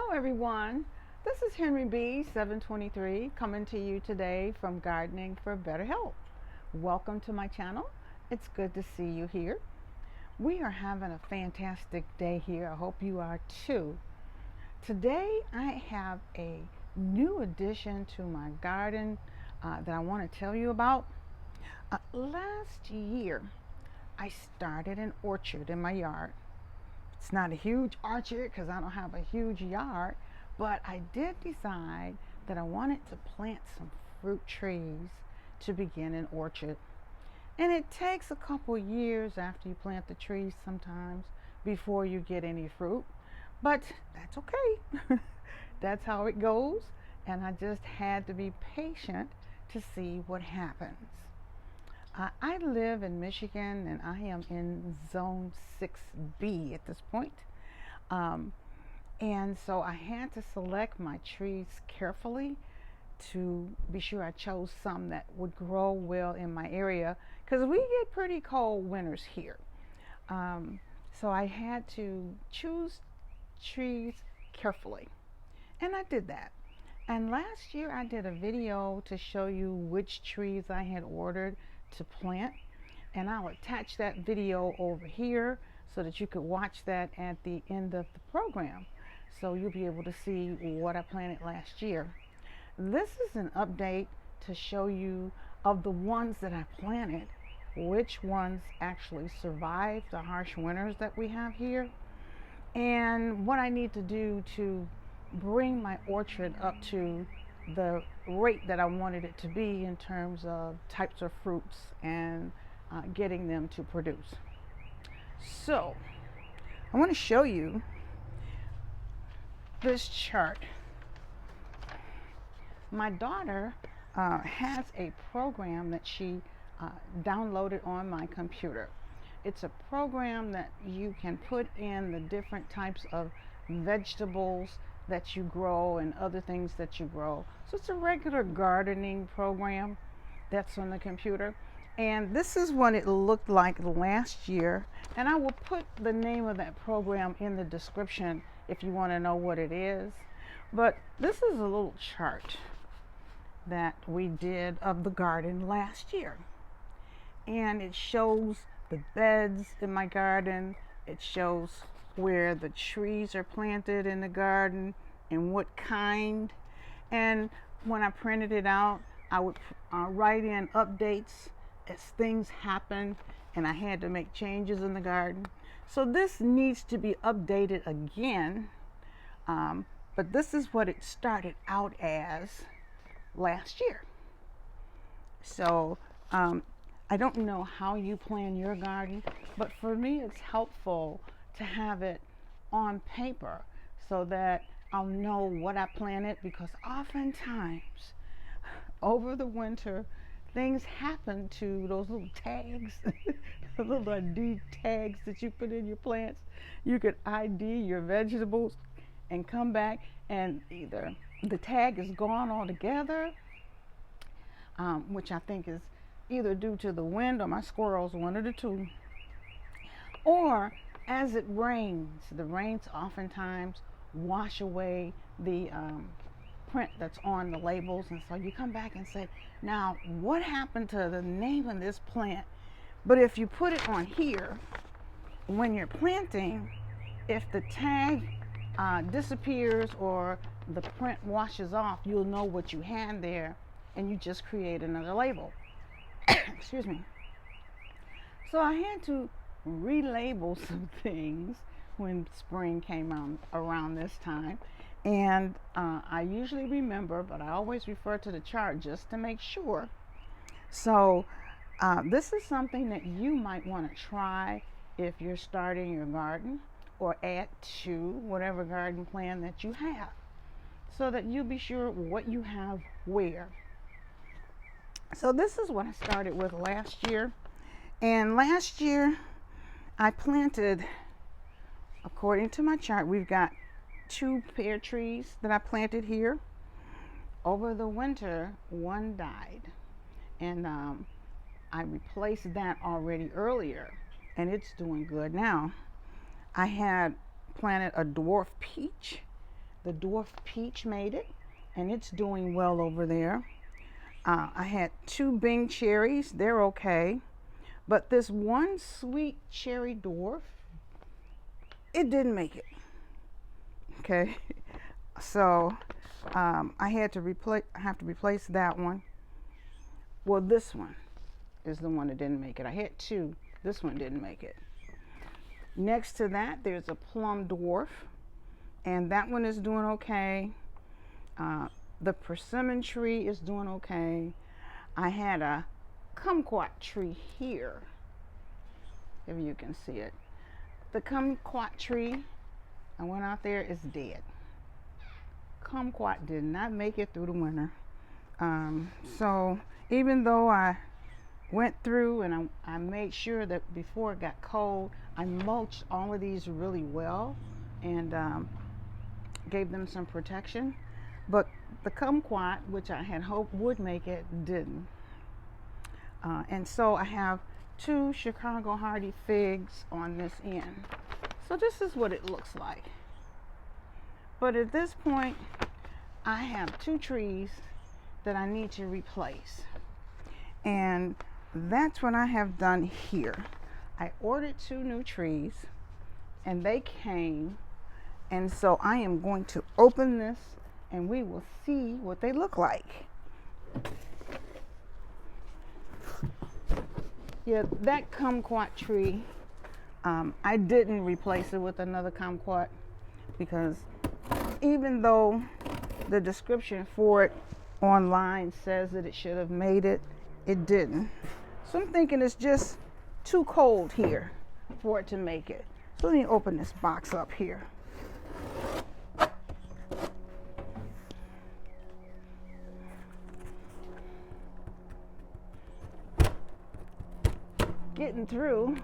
Hello everyone, this is Henry B. 723 coming to you today from Gardening for Better Health. Welcome to my channel. It's good to see you here. We are having a fantastic day here. I hope you are too. Today I have a new addition to my garden that I want to tell you about. Last year I started an orchard in my yard. It's not a huge orchard because I don't have a huge yard, but I did decide that I wanted to plant some fruit trees to begin an orchard. And it takes a couple years after you plant the trees sometimes before you get any fruit, but that's okay. That's how it goes, and I just had to be patient to see what happens. I live in Michigan and I am in zone 6B at this point. And so I had to select my trees carefully to be sure I chose some that would grow well in my area because we get pretty cold winters here. So I had to choose trees carefully, and I did that. And last year I did a video to show you which trees I had ordered to plant, and I'll attach that video over here so that you could watch that at the end of the program, so you'll be able to see what I planted last year. This is an update to show you of the ones that I planted, which ones actually survived the harsh winters that we have here, and what I need to do to bring my orchard up to the rate that I wanted it to be in terms of types of fruits and getting them to produce. So I want to show you this chart. My daughter has a program that she downloaded on my computer. It's a program that you can put in the different types of vegetables that you grow and other things that you grow. So it's a regular gardening program that's on the computer. And this is what it looked like last year. And I will put the name of that program in the description if you want to know what it is. But this is a little chart that we did of the garden last year. And it shows the beds in my garden. It shows where the trees are planted in the garden and what kind. And when I printed it out, I would write in updates as things happen and I had to make changes in the garden. So this needs to be updated again, but this is what it started out as last year. So I don't know how you plan your garden, but for me it's helpful to have it on paper so that I'll know what I planted, because oftentimes over the winter things happen to those little tags, the little ID tags that you put in your plants. You could ID your vegetables and come back and either the tag is gone altogether, which I think is either due to the wind or my squirrels, one of the two, or as it rains, the rains oftentimes wash away the print that's on the labels, and so you come back and say, now what happened to the name of this plant? But if you put it on here when you're planting, if the tag disappears or the print washes off, you'll know what you had there and you just create another label. Excuse me. So I had to relabel some things when spring came around this time, and I usually remember, but I always refer to the chart just to make sure. So this is something that you might want to try if you're starting your garden, or add to whatever garden plan that you have, so that you'll be sure what you have where. So this is what I started with last year, and last year I planted, according to my chart, we've got 2 pear trees that I planted here. Over the winter, one died, and I replaced that already earlier, and it's doing good now. I had planted a dwarf peach The dwarf peach made it, and it's doing well over there. I had 2 Bing cherries. They're okay. But this one sweet cherry dwarf, it didn't make it. Okay. So I have to replace that one. Well, this one is the one that didn't make it. I had 2. This one didn't make it. Next to that, there's a plum dwarf, and that one is doing okay. The persimmon tree is doing okay. I had a kumquat tree here, if you can see it. The kumquat tree, I went out there, is dead. Kumquat did not make it through the winter. So even though I went through and I made sure that before it got cold, I mulched all of these really well and gave them some protection. But the kumquat, which I had hoped would make it, didn't. And so I have 2 Chicago Hardy figs on this end. So this is what it looks like. But at this point, I have 2 trees that I need to replace. And that's what I have done here. I ordered 2 new trees, and they came. And so I am going to open this, and we will see what they look like. Yeah, that kumquat tree, I didn't replace it with another kumquat because even though the description for it online says that it should have made it, it didn't. So I'm thinking it's just too cold here for it to make it. So let me open this box up here. Getting through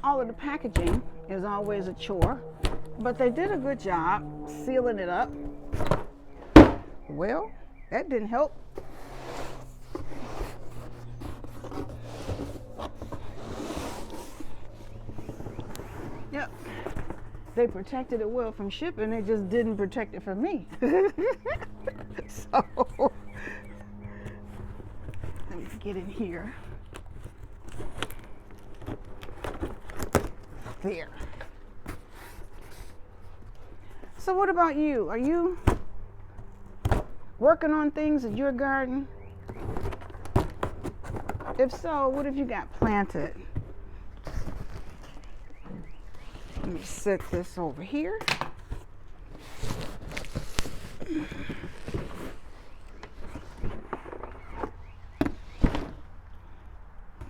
all of the packaging is always a chore, but they did a good job sealing it up. Well, that didn't help. Yep, they protected it well from shipping, they just didn't protect it from me. So let me get in here. There. So what about you? Are you working on things in your garden? If so, what have you got planted? Let me set this over here.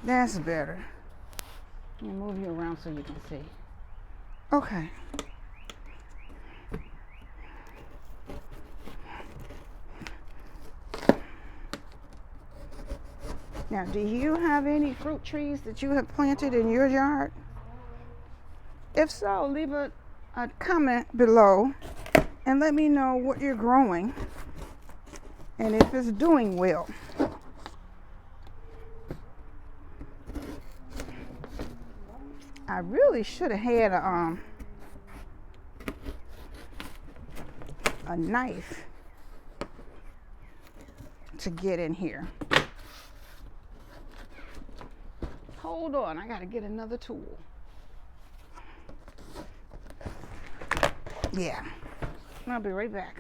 That's better. Let me move you around so you can see. Okay. Now, do you have any fruit trees that you have planted in your yard? If so, leave a comment below and let me know what you're growing and if it's doing well. I really should have had a knife to get in here. Hold on, I gotta get another tool. Yeah, I'll be right back.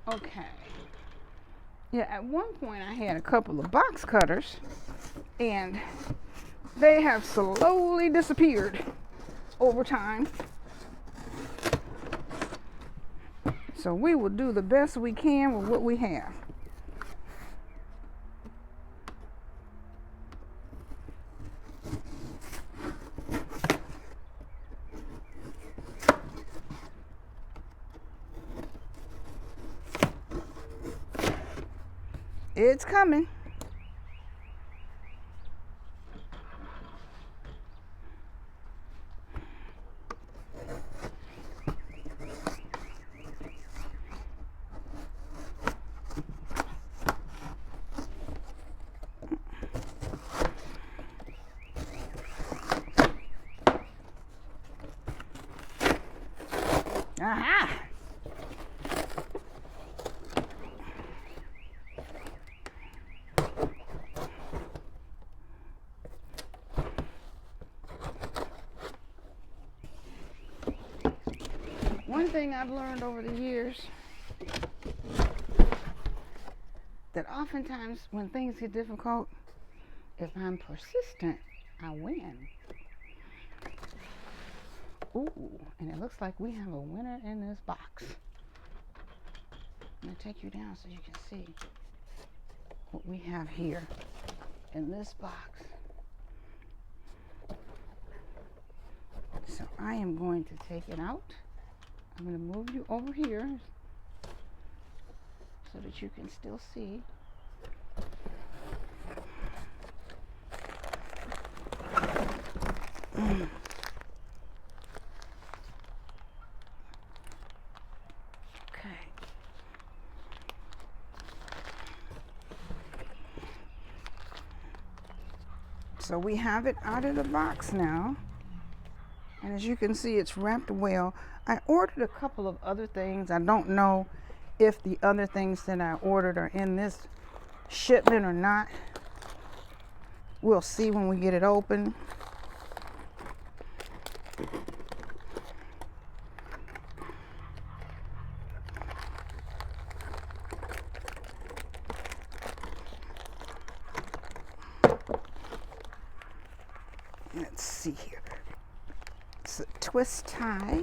Okay. Yeah, at one point I had a couple of box cutters and they have slowly disappeared over time. So we will do the best we can with what we have. It's coming. Aha! One thing I've learned over the years, that oftentimes when things get difficult, if I'm persistent, I win. Ooh, and it looks like we have a winner in this box. I'm going to take you down so you can see what we have here in this box. So I am going to take it out. I'm going to move you over here so that you can still see. So we have it out of the box now. And as you can see, it's wrapped well. I ordered a couple of other things. I don't know if the other things that I ordered are in this shipment or not. We'll see when we get it open. Let's see here. It's a twist tie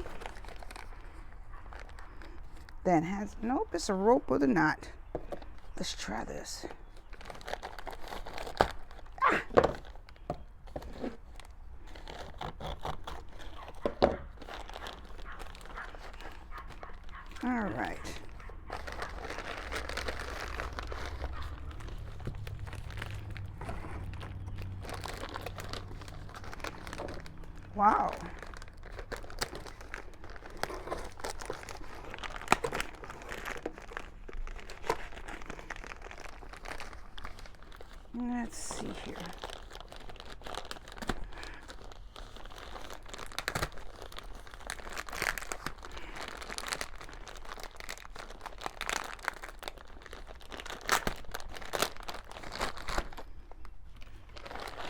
that has, nope, it's a rope with a knot. Let's try this. Ah! All right. Wow. Let's see here.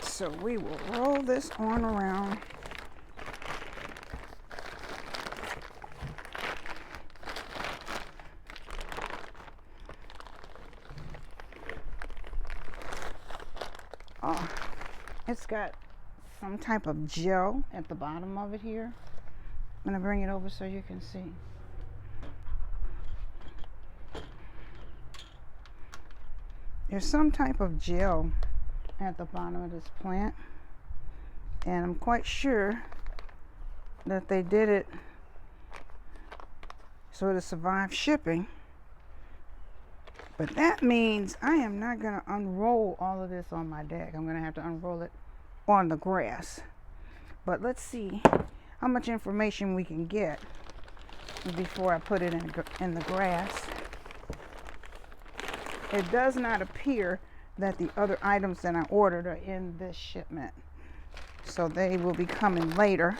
So we will roll this on around. Oh, it's got some type of gel at the bottom of it here. I'm going to bring it over so you can see. There's some type of gel at the bottom of this plant, and I'm quite sure that they did it so to survive shipping. But that means I am not going to unroll all of this on my deck. I'm going to have to unroll it on the grass. But let's see how much information we can get before I put it in the grass. It does not appear that the other items that I ordered are in this shipment, so they will be coming later.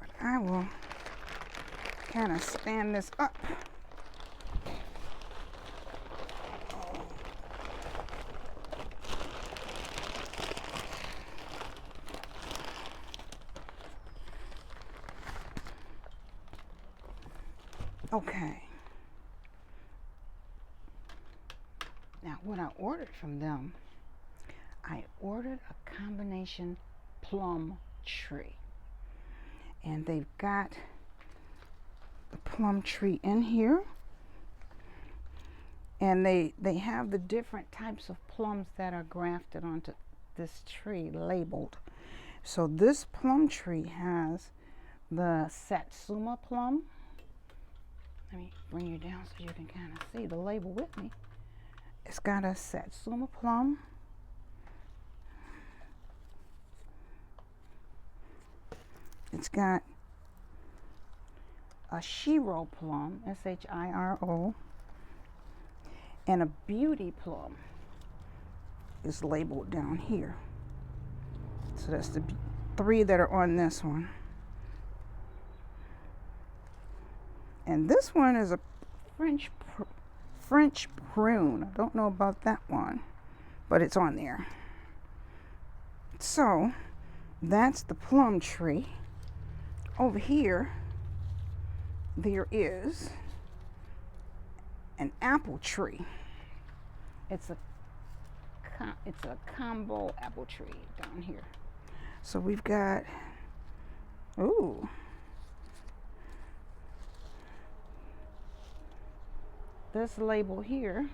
But I will kind of stand this up. Okay. Now, what I ordered from them, I ordered a combination plum tree. And they've got the plum tree in here. And they have the different types of plums that are grafted onto this tree labeled. So this plum tree has the Satsuma plum. Let me bring you down so you can kind of see the label with me. It's got a Satsuma plum. It's got a Shiro plum, S-H-I-R-O, and a beauty plum is labeled down here. So that's the 3 that are on this one. And this one is a French prune. I don't know about that one, but it's on there. So that's the plum tree. Over here, there is an apple tree. It's a combo apple tree down here. So we've got, ooh, this label here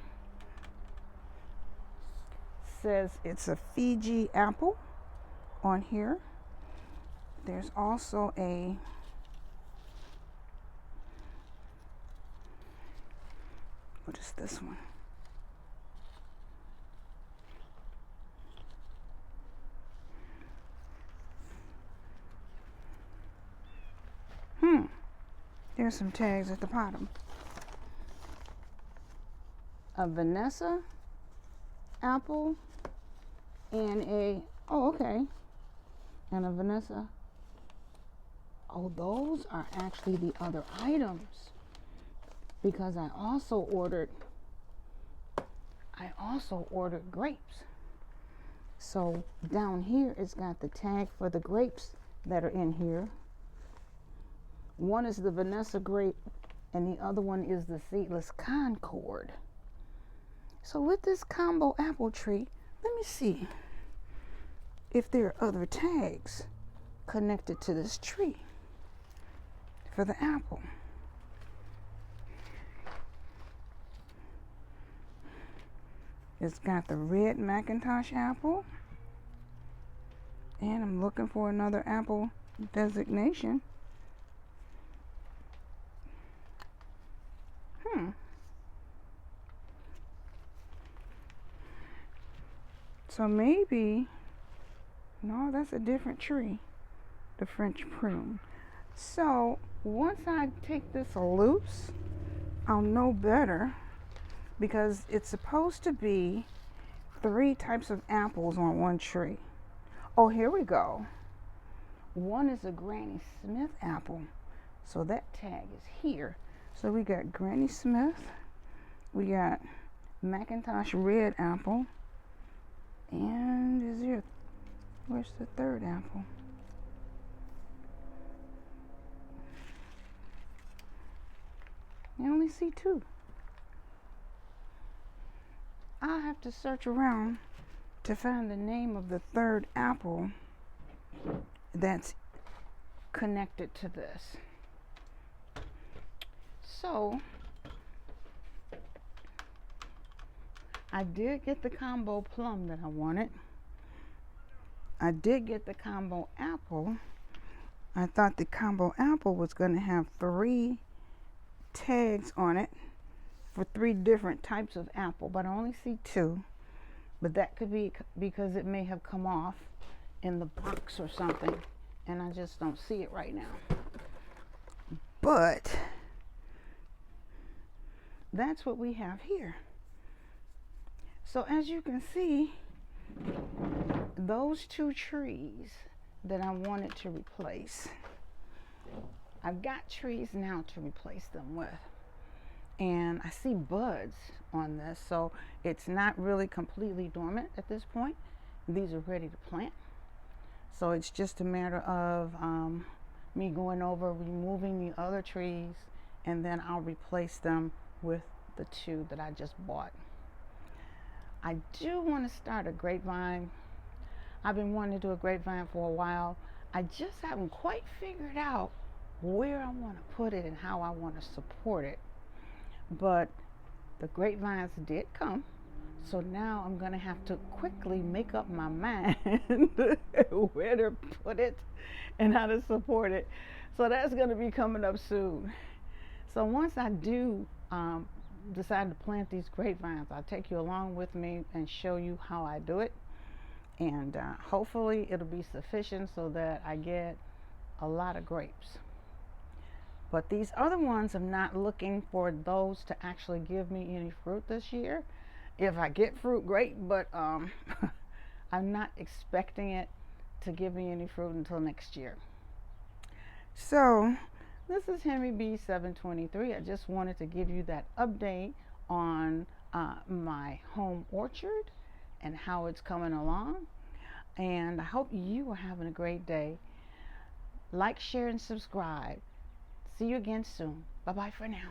says it's a Fiji apple on here. There's also a what is this one? There's some tags at the bottom. A Vanessa apple and a, oh, okay, and a Vanessa. Oh, those are actually the other items, because I also ordered grapes. So down here it's got the tag for the grapes that are in here. One is the Vanessa grape and the other one is the seedless Concord. So with this combo apple tree, let me see if there are other tags connected to this tree for the apple. It's got the red McIntosh apple, and I'm looking for another apple designation. So maybe, no, that's a different tree, the French prune. So once I take this loose, I'll know better, because it's supposed to be 3 types of apples on one tree. Oh, here we go. One is a Granny Smith apple. So that tag is here. So we got Granny Smith, we got McIntosh red apple, and where's the 3rd apple? I only see 2. I'll have to search around to find the name of the 3rd apple that's connected to this. So I did get the combo plum that I wanted. I did get the combo apple. I thought the combo apple was going to have 3 tags on it for 3 different types of apple, but I only see 2. But that could be because it may have come off in the box or something, and I just don't see it right now. But that's what we have here. So as you can see, those 2 trees that I wanted to replace, I've got trees now to replace them with. And I see buds on this, so it's not really completely dormant at this point. These are ready to plant. So it's just a matter of me going over, removing the other trees, and then I'll replace them with the 2 that I just bought. I do want to start a grapevine. I've been wanting to do a grapevine for a while. I just haven't quite figured out where I want to put it and how I want to support it. But the grapevines did come. So now I'm going to have to quickly make up my mind where to put it and how to support it. So that's going to be coming up soon. So once I do decide to plant these grapevines, I'll take you along with me and show you how I do it. And hopefully it'll be sufficient so that I get a lot of grapes. But these other ones, I'm not looking for those to actually give me any fruit this year. If I get fruit, great, but I'm not expecting it to give me any fruit until next year. So this is Henry B 723. I just wanted to give you that update on my home orchard and how it's coming along. And I hope you are having a great day. Like, share, and subscribe. See you again soon. Bye-bye for now.